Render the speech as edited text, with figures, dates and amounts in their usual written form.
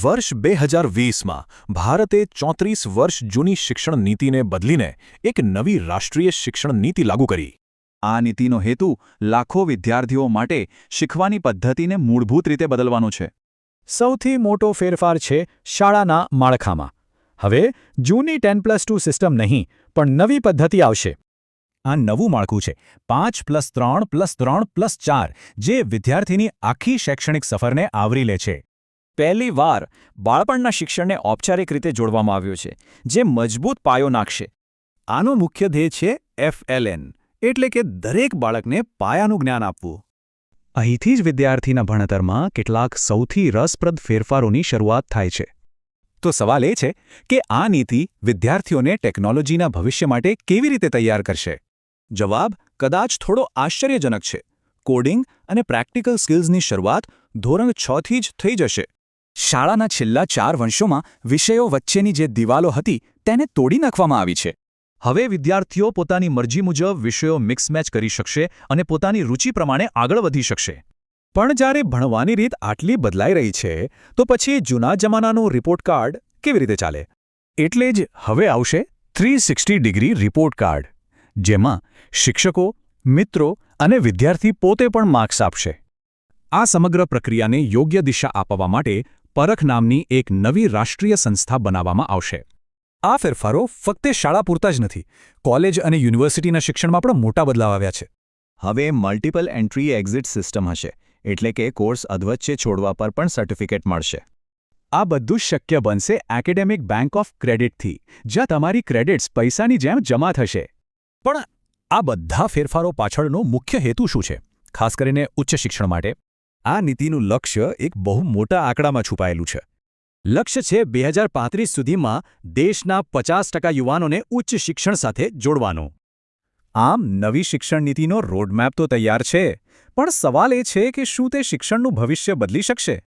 વર્ષ 2020માં ભારતે 34 વર્ષ જૂની શિક્ષણ નીતિને બદલીને એક નવી રાષ્ટ્રીય શિક્ષણ નીતિ લાગુ કરી. આ નીતિનો હેતુ લાખો વિદ્યાર્થીઓ માટે શીખવાની પદ્ધતિને મૂળભૂત રીતે બદલવાનો છે. સૌથી મોટો ફેરફાર છે શાળાના માળખામાં. હવે જૂની 10+2 સિસ્ટમ નહીં, પણ નવી પદ્ધતિ આવશે. આ નવું માળખું છે 5+3+3+4, જે વિદ્યાર્થીની આખી શૈક્ષણિક સફરને આવરી લે છે. પહેલીવાર બાળપણના શિક્ષણને ઔપચારિક રીતે જોડવામાં આવ્યું છે, જે મજબૂત પાયો નાખશે. આનો મુખ્ય ધ્યેય છે FLN, એટલે કે દરેક બાળકને પાયાનું જ્ઞાન આપવું. અહીંથી જ વિદ્યાર્થીના ભણતરમાં કેટલાક સૌથી રસપ્રદ ફેરફારોની શરૂઆત થાય છે. તો સવાલ એ છે કે આ નીતિ વિદ્યાર્થીઓને ટેકનોલોજીના ભવિષ્ય માટે કેવી રીતે તૈયાર કરશે? જવાબ કદાચ થોડો આશ્ચર્યજનક છે. કોડિંગ અને પ્રેક્ટિકલ સ્કિલ્સની શરૂઆત ધોરણ 6 થી જ થઈ જશે. શાળાના છેલ્લા 4 વર્ષોમાં વિષયો વચ્ચેની જે દિવાલો હતી તેને તોડી નાખવામાં આવી છે. હવે વિદ્યાર્થીઓ પોતાની મરજી મુજબ વિષયો મિક્સમેચ કરી શકશે અને પોતાની રુચિ પ્રમાણે આગળ વધી શકશે. પણ જ્યારે ભણવાની રીત આટલી બદલાઈ રહી છે, તો પછી જૂના જમાનાનું રિપોર્ટ કાર્ડ કેવી રીતે ચાલે? એટલે જ હવે આવશે 360 ડિગ્રી રિપોર્ટ કાર્ડ, જેમાં શિક્ષકો, મિત્રો અને વિદ્યાર્થી પોતે પણ માર્ક્સ આપશે. આ સમગ્ર પ્રક્રિયાને યોગ્ય દિશા આપવા માટે પરખ નામની એક નવી રાષ્ટ્રીય સંસ્થા બનાવવામાં આવશે. આ ફેરફારો ફક્ત શાળા પૂરતા જ નથી, કોલેજ અને યુનિવર્સિટીના શિક્ષણમાં પણ મોટા બદલાવ આવ્યા છે. હવે મલ્ટિપલ એન્ટ્રી એક્ઝિટ સિસ્ટમ હશે, એટલે કે કોર્સ અધવચ્ચે છોડવા પર પણ સર્ટિફિકેટ મળશે. આ બધું શક્ય બનશે એકેડેમિક બેંક ઓફ ક્રેડિટથી, જ્યાં તમારી ક્રેડિટ્સ પૈસાની જેમ જમા થશે. પણ આ બધા ફેરફારો પાછળનો મુખ્ય હેતુ શું છે, ખાસ કરીને ઉચ્ચ શિક્ષણ માટે? આ નીતિનું લક્ષ્ય એક બહુ મોટા આંકડામાં છુપાયેલું છે. લક્ષ્ય છે 2035 સુધીમાં દેશના 50% યુવાનોને ઉચ્ચ શિક્ષણ સાથે જોડવાનું. આમ નવી શિક્ષણ નીતિનો રોડમેપ તો તૈયાર છે, પણ સવાલ એ છે કે શું તે શિક્ષણનું ભવિષ્ય બદલી શકશે?